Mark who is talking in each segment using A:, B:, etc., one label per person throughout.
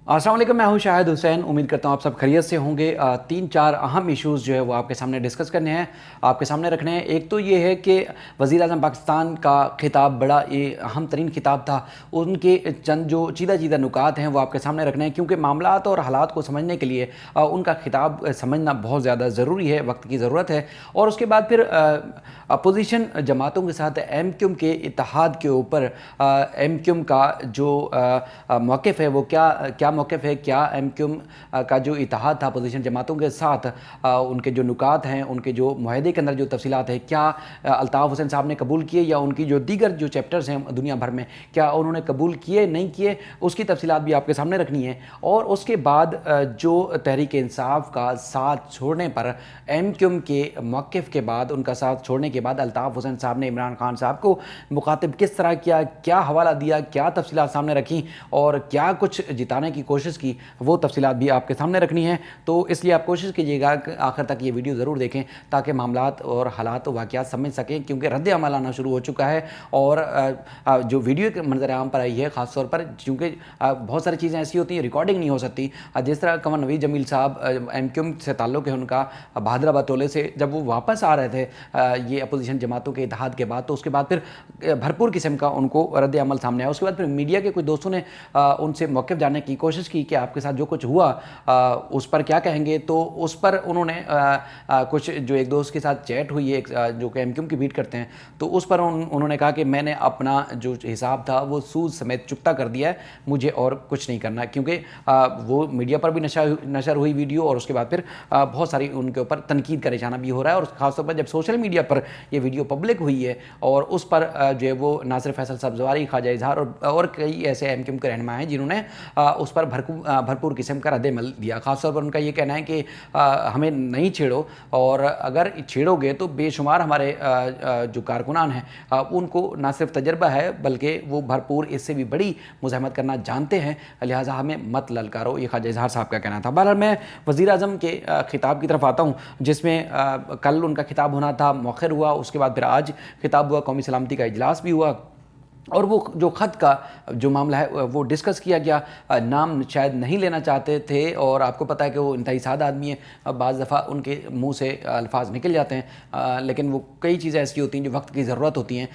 A: अस्सलाम वालेकुम, मैं हूं शाहिद हुसैन। उम्मीद करता हूं आप सब खैरियत से होंगे। 3-4 अहम इश्यूज़ जो है वो आपके सामने डिस्कस करने हैं, आपके सामने रखने हैं। एक तो ये है कि वज़ीर आज़म पाकिस्तान का खिताब बड़ा ये अहम तरीन खिताब था, उनके चंद जो चीदा चीदा नुकात हैं वो आपके सामने रखने हैं, क्योंकि मामलात और हालात को समझने के लिए उनका खिताब समझना बहुत ज़्यादा ज़रूरी है, वक्त की ज़रूरत है। और उसके बाद फिर अपोजिशन जमातों के साथ एम के इत्तेहाद के ऊपर एम का जो मौक़िफ़ है वो क्या मौक़िफ़ है, क्या एम का जो इत्तेहाद था अपोजिशन जमातों के साथ, उनके जो नुकात हैं, उनके जो मुआहदे के अंदर जो तफसीलात है, क्या अल्ताफ़ हुसैन साहब ने कबूल किए या उनकी जो दीगर जो चैप्टर्स हैं दुनिया भर में क्या उन्होंने कबूल किए नहीं किए, उसकी तफसीलात भी आपके सामने रखनी है। और उसके बाद जो तहरीक इंसाफ का साथ छोड़ने पर एम के मौक़िफ़ के बाद, उनका साथ छोड़ने के बाद अल्ताफ़ हुसैन साहब ने इमरान खान साहब को मुखातिब किस तरह किया, क्या हवाला दिया, क्या तफसीलात सामने रखी और क्या कुछ जिताने की कोशिश की, वो तफसीलात भी आपके सामने रखनी है। तो इसलिए आप कोशिश कीजिएगा कि आखिर तक ये वीडियो ज़रूर देखें ताकि मामलात और हालात वाक़यात समझ सकें, क्योंकि रद्द अमल आना शुरू हो चुका है। और जो वीडियो के मंजर आम पर आई है ख़ास तौर पर, क्योंकि बहुत सारी चीज़ें ऐसी होती हैं रिकॉर्डिंग नहीं हो सकती। जिस तरह कमर नवीद जमील साहब एम से ताल्लुक़ है उनका, बहादुराबाद टोले से जब वो वापस आ रहे थे ये अपोजिशन जमातों के इत्तेहाद के बाद, तो उसके बाद फिर भरपूर किस्म का उनको रद्द अमल सामने आया। उसके बाद फिर मीडिया के कुछ दोस्तों ने उनसे मौक़िफ़ जानने की कोशिश की कि आपके साथ जो कुछ हुआ उस पर क्या कहेंगे। तो उस पर उन्होंने कुछ जो एक दोस्त के साथ चैट हुई है, जो कि एम की बीट करते हैं, तो उस पर उन्होंने कहा कि मैंने अपना जो हिसाब था वो सूद समेत चुकता कर दिया है, मुझे और कुछ नहीं करना, क्योंकि वो मीडिया पर भी नशर हुई वीडियो और उसके बाद फिर बहुत सारी उनके ऊपर तनकीद का निशाना भी हो रहा है। और ख़ासतौर पर जब सोशल मीडिया पर ये वीडियो पब्लिक हुई है और उस पर जो है वो नासिर फैसल सब्ज़वारी, ख्वाजा इजहार और कई ऐसे एम के रहनुमा हैं जिन्होंने उस पर भरपूर किस्म का रद्द-ए-अमल दिया। ख़ासतौर पर उनका ये कहना है कि हमें नहीं छेड़ो, और अगर छेड़ोगे तो बेशुमार हमारे जो कारकुनान हैं उनको ना सिर्फ तजर्बा है बल्कि वो भरपूर इससे भी बड़ी मुज़ाहमत करना जानते हैं, लिहाजा हमें मत ललकारो, ये ख्वाजा इजहार साहब का कहना था। बहरहाल मैं वज़ीर आज़म के खिताब की तरफ आता हूँ, जिसमें कल उनका खिताब होना था, मौखर हुआ, उसके बाद फिर आज खिताब हुआ, कौमी सलामती का इजलास भी हुआ और वो जो ख़त का जो मामला है वो डिस्कस किया गया। नाम शायद नहीं लेना चाहते थे और आपको पता है कि वो इंतहाई सादा आदमी है, बाज़ दफ़ा उनके मुंह से अल्फाज निकल जाते हैं, लेकिन वो कई चीज़ें ऐसी होती हैं जो वक्त की ज़रूरत होती हैं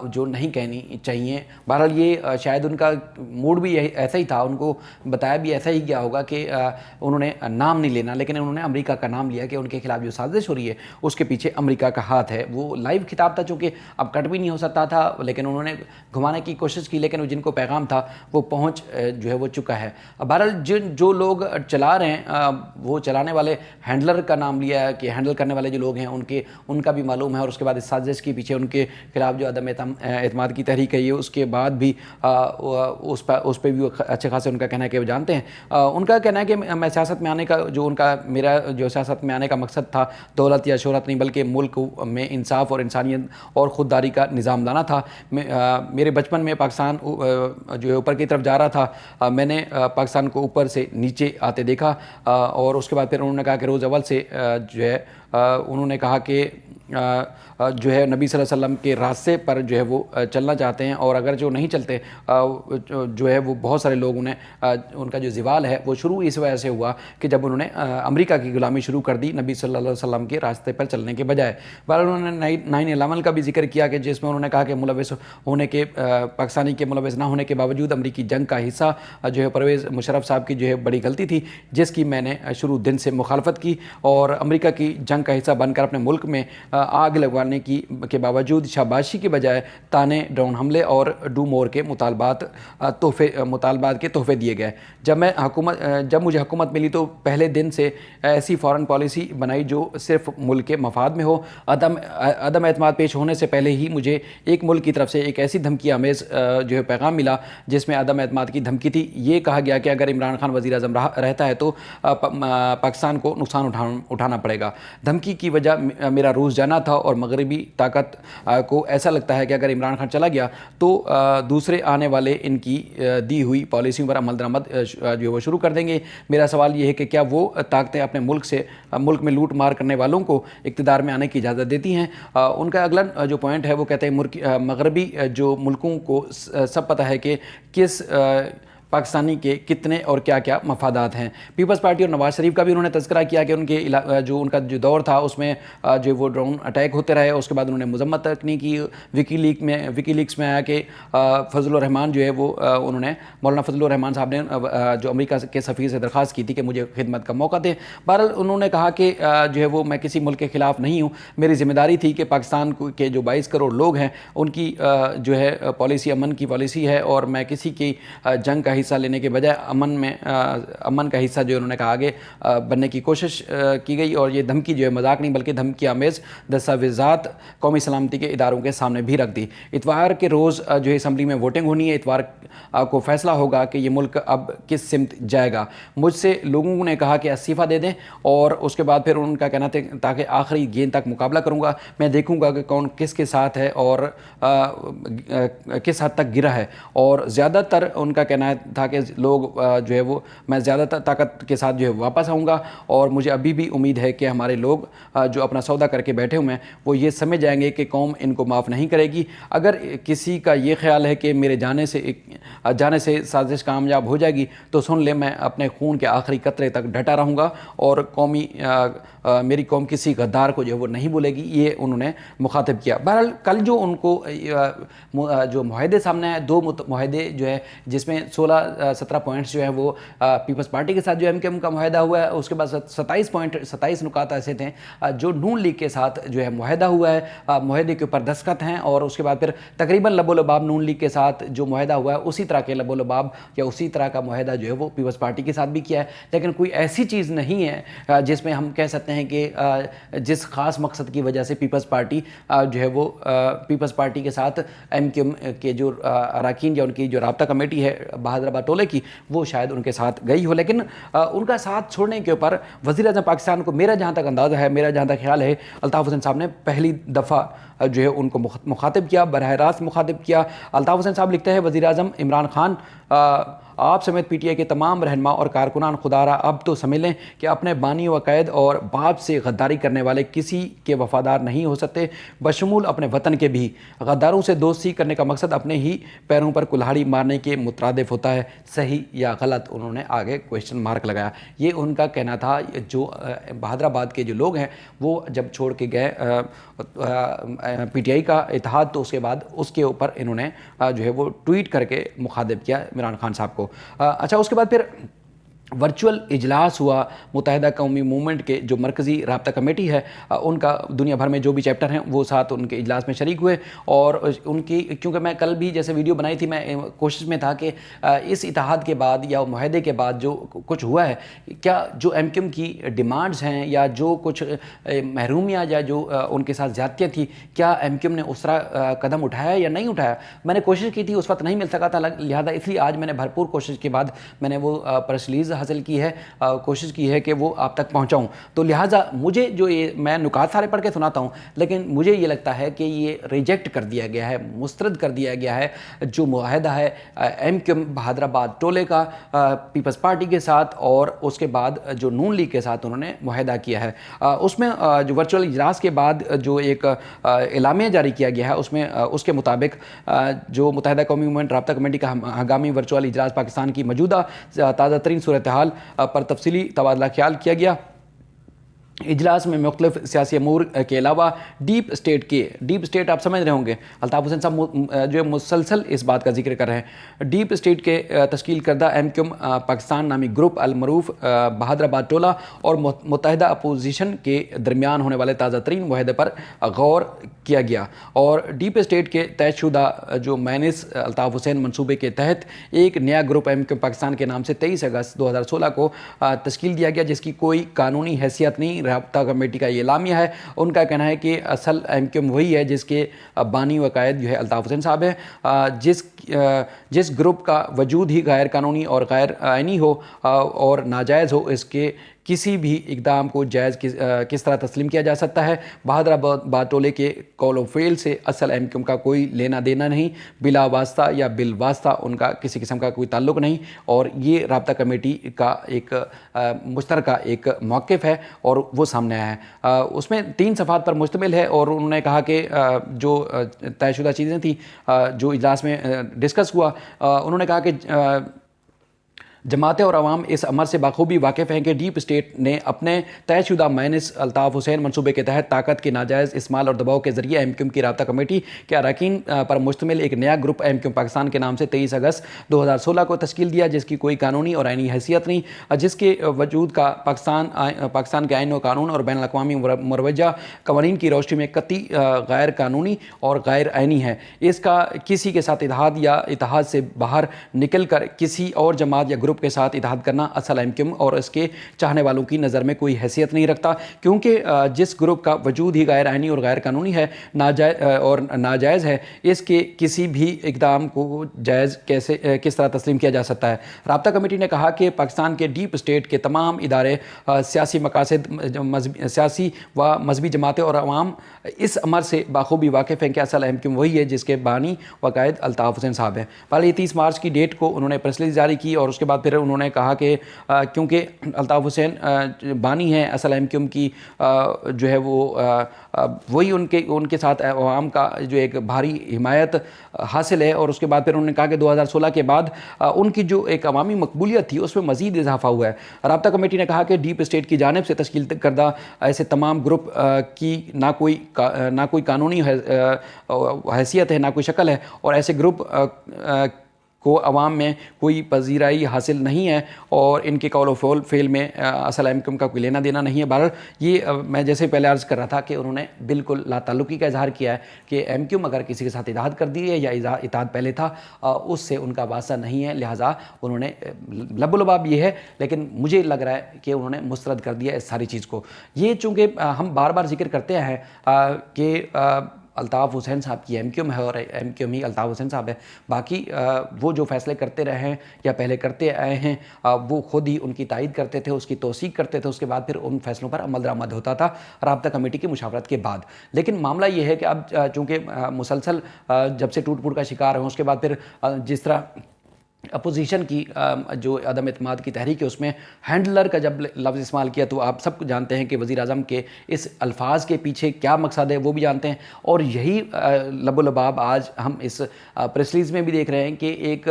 A: जो नहीं कहनी चाहिए। बहरहाल ये शायद उनका मूड भी ऐसा ही था, उनको बताया भी ऐसा ही गया होगा कि उन्होंने नाम नहीं लेना, लेकिन उन्होंने अमेरिका का नाम लिया कि उनके खिलाफ जो साजिश हो रही है उसके पीछे अमेरिका का हाथ है। वो लाइव खिताब था, चूँकि अब कट भी नहीं हो सकता था, लेकिन उन्होंने घुमाने की कोशिश की, लेकिन जिनको पैगाम था वो पहुंच जो है वो चुका है। बहरहाल जो लोग चला रहे हैं वो चलाने वाले हैंडलर का नाम लिया है कि हैंडल करने वाले जो लोग हैं उनका भी मालूम है। और उसके बाद इस साजिश के पीछे उनके खिलाफ जो अदम एतमाद की तहरीक है, ये उसके बाद भी उस पर भी अच्छे खासे उनका कहना है कि वो जानते हैं। उनका कहना है कि मैं सियासत में आने का मेरा जो सियासत में आने का मकसद था दौलत या शोहरत नहीं, बल्कि मुल्क में इंसाफ और इंसानियत और ख़ुददारी का निज़ाम लाना था। मेरे बचपन में पाकिस्तान जो है ऊपर की तरफ जा रहा था, मैंने पाकिस्तान को ऊपर से नीचे आते देखा। और उसके बाद फिर उन्होंने कहा कि रोज़ अव्वल से जो है उन्होंने कहा कि जो है नबी सल्लल्लाहु अलैहि वसल्लम के रास्ते पर जो है वो चलना चाहते हैं, और अगर जो नहीं चलते जो है वो बहुत सारे लोग उनका जो ज़िवाल है वो शुरू इस वजह से हुआ कि जब उन्होंने अमेरिका की गुलामी शुरू कर दी नबी सल्लल्लाहु अलैहि वसल्लम के रास्ते पर चलने के बजाय। बहरहाल उन्होंने 9/11 का भी जिक्र किया कि जिसमें उन्होंने कहा कि मुलविस होने के पाकिस्तानी के मुलविस ना होने के बावजूद अमरीकी जंग का हिस्सा जो है परवेज़ मुशर्रफ साहब की जो है बड़ी गलती थी, जिसकी मैंने शुरू दिन से मुखालफत की, और अमेरिका की जंग का हिस्सा बनकर अपने मुल्क में आग लगवाने के बावजूद शाबाशी के बजाय ताने, ड्रोन हमले और डू मोर के मुतालबात के तोहफे दिए गए। जब मुझे हुकूमत मिली तो पहले दिन से ऐसी फ़ॉरेन पॉलिसी बनाई जो सिर्फ मुल्क के मफाद में हो। अदम एतमाद पेश होने से पहले ही मुझे एक मुल्क की तरफ से एक ऐसी धमकी आमेज़ जो है पैगाम मिला जिसमें अदम एतमाद की धमकी थी। ये कहा गया कि अगर इमरान खान वज़ीर आज़म रहता है तो पाकिस्तान को नुकसान उठाना पड़ेगा। धमकी की वजह मेरा रूस जाना था, और मगरबी ताकत को ऐसा लगता है कि अगर इमरान खान चला गया तो दूसरे आने वाले इनकी दी हुई पॉलिसियों पर अमल दरामद जो है वो शुरू कर देंगे। मेरा सवाल ये है कि क्या वो ताकतें अपने मुल्क में लूट मार करने वालों को इक़्तिदार में आने की इजाज़त देती हैं? उनका अगला जो पॉइंट है वो कहते हैं मगरबी जो मुल्कों को सब पता है कि किस پاکستانی کے کتنے اور کیا کیا مفادات ہیں۔ پیپلز پارٹی اور نواز شریف کا بھی انہوں نے تذکرہ کیا کہ ان کے ان کا جو دور تھا اس میں جو وہ ڈرون اٹیک ہوتے رہے، اس کے بعد انہوں نے مذمت تک نہیں کی۔ وکی لیکس میں آیا کہ فضل الرحمان جو ہے وہ انہوں نے مولانا فضل الرحمان صاحب نے جو امریکہ کے سفیر سے درخواست کی تھی کہ مجھے خدمت کا موقع دیں۔ بہرحال انہوں نے کہا کہ جو ہے وہ میں کسی ملک کے خلاف نہیں ہوں، میری ذمہ داری تھی کہ پاکستان کے جو 22 کروڑ لوگ ہیں ان کی جو ہے پالیسی امن کی پالیسی ہے، اور میں کسی کی جنگ کا حصہ لینے کے بجائے امن کا حصہ جو انہوں نے کہا آگے بننے کی کوشش کی گئی، اور یہ دھمکی جو ہے مذاق نہیں بلکہ دھمکی آمیز دستاویزات قومی سلامتی کے اداروں کے سامنے بھی رکھ دی۔ اتوار کے روز جو ہے اسمبلی میں ووٹنگ ہونی ہے، اتوار کو فیصلہ ہوگا کہ یہ ملک اب کس سمت جائے گا۔ مجھ سے لوگوں نے کہا کہ استعفیٰ دے دیں، اور اس کے بعد پھر ان کا کہنا تھا تاکہ آخری گیند تک مقابلہ کروں گا، میں دیکھوں گا کہ کون کس کے ساتھ ہے اور کس حد تک گرا ہے، اور زیادہ تر ان کا کہنا تھا کہ لوگ جو ہے وہ میں زیادہ تر طاقت کے ساتھ جو ہے واپس آؤں گا، اور مجھے ابھی بھی امید ہے کہ ہمارے لوگ جو اپنا سودا کر کے بیٹھے ہوئے ہیں وہ یہ سمجھ جائیں گے کہ قوم ان کو معاف نہیں کرے گی۔ اگر کسی کا یہ خیال ہے کہ میرے جانے سے سازش کامیاب ہو جائے گی تو سن لے، میں اپنے خون کے آخری قطرے تک ڈٹا رہوں گا، اور میری قوم کسی غدار کو جو ہے وہ نہیں بولے گی، یہ انہوں نے مخاطب کیا۔ بہرحال کل جو ان کو جو معاہدے سامنے آئے، 2 معاہدے جو ہے جس میں 16-17 پوائنٹس جو ہے وہ پیپلز پارٹی کے ساتھ جو ایم کیو ایم کا معاہدہ ہوا ہے، اس کے بعد 27 نکات ایسے تھے جو نون لیگ کے ساتھ جو ہے معاہدہ ہوا ہے، معاہدے کے اوپر دستخط ہیں، اور اس کے بعد پھر تقریباً لب و لباب نون لیگ کے ساتھ جو معاہدہ ہوا ہے اسی طرح کے لب و لباب یا اسی طرح کا معاہدہ جو ہے وہ پیپلز پارٹی کے ساتھ بھی کیا ہے، لیکن کوئی ایسی چیز نہیں ہے جس میں ہم کہہ سکتے ہیں کہ جس خاص مقصد کی وجہ سے پیپلز پارٹی جو ہے وہ پیپلز پارٹی کے ساتھ ایم کیو ایم کے جو اراکین یا ان کی جو رابطہ کمیٹی ہے بہادر آباد ٹولے کی، وہ شاید ان کے ساتھ گئی ہو، لیکن ان کا ساتھ چھوڑنے کے اوپر وزیر اعظم پاکستان کو میرا جہاں تک اندازہ ہے، میرا جہاں تک خیال ہے، الطاف حسین صاحب نے پہلی دفعہ جو ہے ان کو مخاطب کیا، براہ راست مخاطب کیا۔ الطاف حسین صاحب لکھتے ہیں وزیر اعظم عمران خان آپ سمیت پی ٹی آئی کے تمام رہنما اور کارکنان خدا را اب تو سمجھ لیں کہ اپنے بانی و قائد اور باپ سے غداری کرنے والے کسی کے وفادار نہیں ہو سکتے، بشمول اپنے وطن کے بھی۔ غداروں سے دوستی کرنے کا مقصد اپنے ہی پیروں پر کلہاڑی مارنے کے مترادف ہوتا ہے، صحیح یا غلط؟ انہوں نے آگے کویشچن مارک لگایا۔ یہ ان کا کہنا تھا۔ جو بہادر آباد کے جو لوگ ہیں وہ جب چھوڑ کے گئے پی ٹی آئی کا اتحاد، تو اس کے بعد اس کے اوپر انہوں نے جو ہے وہ ٹویٹ کر کے مخاطب کیا عمران خان صاحب کو۔ اچھا، اس کے بعد پھر ورچوئل اجلاس ہوا متحدہ قومی موومنٹ کے جو مرکزی رابطہ کمیٹی ہے، ان کا دنیا بھر میں جو بھی چیپٹر ہیں وہ ساتھ ان کے اجلاس میں شریک ہوئے، اور ان کی کیونکہ میں کل بھی جیسے ویڈیو بنائی تھی، میں کوشش میں تھا کہ اس اتحاد کے بعد یا معاہدے کے بعد جو کچھ ہوا ہے، کیا جو ایم کیو ایم کی ڈیمانڈز ہیں یا جو کچھ محرومیاں یا جو ان کے ساتھ زیادتیاں تھیں، کیا ایم کیو ایم نے اس طرح قدم اٹھایا یا نہیں اٹھایا؟ میں نے کوشش کی تھی، اس وقت نہیں مل سکا تھا، لہٰذا اس لیے آج میں نے بھرپور کوشش کے بعد میں نے وہ پریس ریلیز حاصل کی ہے، کوشش کی ہے کہ وہ آپ تک پہنچاؤں۔ تو لہٰذا مجھے جو یہ میں نکات سارے پڑھ کے سناتا ہوں، لیکن مجھے یہ لگتا ہے کہ یہ ریجیکٹ کر دیا گیا ہے، مسترد کر دیا گیا ہے جو معاہدہ ہے ایم کیو ایم بہادر آباد ٹولے کا پیپلز پارٹی کے ساتھ، اور اس کے بعد جو نون لیگ کے ساتھ انہوں نے معاہدہ کیا ہے۔ اس میں جو ورچوئل اجلاس کے بعد جو ایک اعلامیہ جاری کیا گیا ہے، اس میں اس کے مطابق جو متحدہ قومی موومنٹ رابطہ کمیٹی کا ہنگامی ورچوئل اجلاس پاکستان کی موجودہ تازہ ترین صورتحال پر تفصیلی تبادلہ خیال کیا گیا۔ اجلاس میں مختلف سیاسی امور کے علاوہ ڈیپ اسٹیٹ آپ سمجھ رہے ہوں گے، الطاف حسین صاحب جو مسلسل اس بات کا ذکر کر رہے ہیں، ڈیپ اسٹیٹ کے تشکیل کردہ ایم کیو ایم پاکستان نامی گروپ المعروف بہادر آباد ٹولہ اور متحدہ اپوزیشن کے درمیان ہونے والے تازہ ترین معاہدے پر غور کیا گیا، اور ڈیپ اسٹیٹ کے طے شدہ جو مینس الطاف حسین منصوبے کے تحت ایک نیا group M Q M Pakistan کے نام سے 23 اگست 2016 کو تشکیل دیا گیا، جس کی کوئی قانونی حیثیت نہیں۔ رابطہ کمیٹی کا یہ اعلامیہ ہے، ان کا کہنا ہے کہ اصل ایم کیو ایم وہی ہے جس کے بانی و قائد جو ہے الطاف حسین صاحب ہیں، جس گروپ کا وجود ہی غیر قانونی اور غیر آئینی ہو اور ناجائز ہو، اس کے کسی بھی اقدام کو جائز کس طرح تسلیم کیا جا سکتا ہے۔ بہادر آباد ٹولے کے قول و فعل سے اصل ایم کیو ایم کا کوئی لینا دینا نہیں، بلا واسطہ یا بالواسطہ ان کا کسی قسم کا کوئی تعلق نہیں، اور یہ رابطہ کمیٹی کا ایک مشترکہ ایک موقف ہے اور وہ سامنے آیا ہے۔ اس میں 3 صفحات پر مشتمل ہے، اور انہوں نے کہا کہ جو طے شدہ چیزیں تھیں جو اجلاس میں ڈسکس ہوا، انہوں نے کہا کہ जमातें और अवाम इस अमर से बाखूबी वाकिफ़ हैं कि डीप स्टेट ने अपने तयशुदा माइनस अल्ताफ़ हुसैन मनसूबे के तहत ताकत के नाजायज़ इस्तेमाल और दबाव के ज़रिए एम क्यू एम की राब्ता कमेटी के अरकान पर मुश्तमिल एक नया group M Q M Pakistan के नाम से 23 अगस्त 2016 को तश्कील दिया, जिसकी कोई कानूनी और आइनी हैसियत नहीं, जिसके वजूद का पाकिस्तान के आइन व कानून और बैन अक़वामी मुरवजा कवानीन की रोशनी में कतई गैर कानूनी और गैर आइनी है। इसका किसी के साथ इत्तेहाद या इत्तेहाद से बाहर निकल कर किसी और जमात या ग्रुप के साथ इत्तेहाद करना असल एम क्यू एम और इसके चाहने वालों की नज़र में कोई हैसियत नहीं रखता, क्योंकि जिस ग्रुप का वजूद ही गैर आइनी और गैर कानूनी है नाजायज़ है, इसके किसी भी इक़दाम को जायज़ किस तरह तस्लीम किया जा सकता है। राब्ता कमेटी ने कहा कि पाकिस्तान के डीप स्टेट के तमाम इदारे, सियासी मकासद, सियासी व मजहबी जमातें और अवाम इस अमर से बाखूबी वाकिफ़ हैं कि असल एम क्यू एम वही है जिसके बानी व कायद अल्ताफ़ हुसैन साहब हैं। पहले 30 मार्च की डेट को उन्होंने प्रेस रिलीज़ जारी की और उसके बाद फिर उन्होंने कहा कि क्योंकि अल्ताफ़ हुसैन बानी हैं असल एम क्यू एम की, जो है वो वही उनके साथ अवाम का जो एक भारी हिमायत हासिल है। और उसके बाद फिर उन्होंने कहा कि 2016 के बाद उनकी जो एक अवामी मकबूलियत थी उसमें मज़ीद इजाफा हुआ है। राब्ता कमेटी ने कहा कि डीप स्टेट की जानिब से तश्कील करदा ऐसे तमाम ग्रुप की ना कोई कानूनी हैसियत है, ना कोई शक्ल है, और ऐसे ग्रुप को अवाम में कोई पजीराई हासिल नहीं है और इनके कौल व फ़ेल में असल एम क्यू एम का कोई लेना देना नहीं है। बहरहाल ये मैं जैसे पहले अर्ज़ कर रहा था कि उन्होंने बिल्कुल लाताल्लुकी का इजहार किया है कि एम क्यू एम अगर किसी के साथ इत्तेहाद कर दी है या इत्तेहाद पहले था उससे उनका वास्ता नहीं है, लिहाजा उन्होंने लबोलबाब ये है, लेकिन मुझे लग रहा है कि उन्होंने मुस्तरद कर दिया इस सारी चीज़ को। ये चूँकि हम बार बार जिक्र करते हैं कि अल्ताफ़ हुसैन साहब की एम क्यू एम है और एम क्यू एम ही अल्ताफ़ हुसैन साहब है, बाकी वो जो फ़ैसले करते रहे हैं या पहले करते आए हैं वो खुद ही उनकी तायद करते थे, उसकी तौसीक करते थे, उसके बाद फिर उन फैसलों पर अमल दरामद होता था राब्ता कमेटी की मुशावरत के बाद। लेकिन मामला ये है कि अब चूँकि मुसलसल जब से टूट फूट का शिकार हैं, उसके बाद फिर जिस तरह अपोजिशन की जो अदम एतमाद की तहरीक है उसमें हैंडलर का जब लफ्ज़ इस्तेमाल किया तो आप सब जानते हैं कि वज़ीर आज़म के इस अल्फाज के पीछे क्या मकसद है वो भी जानते हैं। और यही लबोलबाब आज हम इस प्रेस रिलीज़ में भी देख रहे हैं कि एक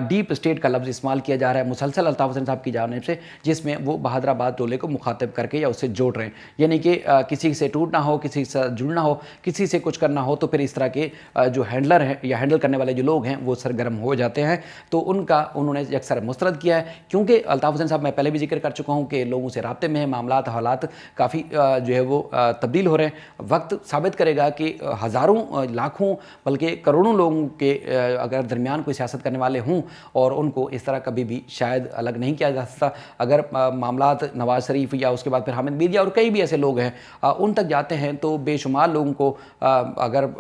A: डीप स्टेट का लफ्ज़ इस्तेमाल किया जा रहा है मुसलसल अल्ताफ़ हुसैन साहब की जानिब से, जिसमें वो बहादराबाद टोले को मुखातिब करके या उससे जोड़ रहे हैं, यानी कि किसी से टूटना हो, किसी से जुड़ना हो, किसी से कुछ करना हो तो फिर इस तरह के जो हैंडलर हैं या हैंडल करने वाले जो लोग हैं वो सरगर्म हो जाते हैं। तो उन्होंने यकसर मुस्तरद किया है, क्योंकि अल्ताफ़ हुसैन साहब मैं पहले भी जिक्र कर चुका हूँ कि लोगों से राब्ते में हैं, मामलात हालात काफ़ी जो है वो तब्दील हो रहे हैं। वक्त साबित करेगा कि हज़ारों लाखों बल्कि करोड़ों लोगों के अगर दरमियान कोई सियासत करने वाले हों और उनको इस तरह कभी भी शायद अलग नहीं किया जा सकता। अगर मामलात नवाज़ शरीफ या उसके बाद फिर हामिद मीर और कई भी ऐसे लोग हैं उन तक जाते हैं तो बेशुमार लोगों को अगर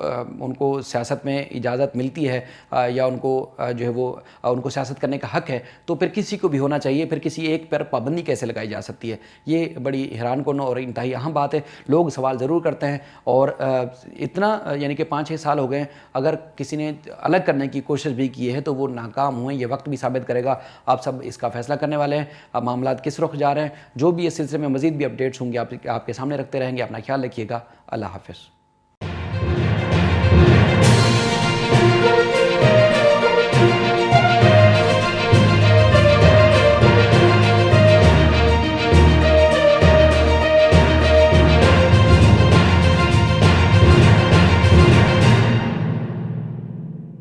A: उनको सियासत में इजाज़त मिलती है या उनको जो है वो उनको सियासत करने का हक़ है तो फिर किसी को भी होना चाहिए, फिर किसी एक पर पाबंदी कैसे लगाई जा सकती है? ये बड़ी हैरान कुन और इंतहाई अहम बात है। लोग सवाल ज़रूर करते हैं और इतना यानी कि 5-6 साल हो गए, अगर किसी ने अलग करने की कोशिश भी की है तो वो नाकाम हुए। ये वक्त भी साबित करेगा, आप सब इसका फ़ैसला करने वाले हैं, अब मामलात किस रुख जा रहे हैं। जो भी इस सिलसिले में मज़ीद भी अपडेट्स होंगे आपके सामने रखते रहेंगे। अपना ख्याल रखिएगा। अल्लाह हाफ़िज़।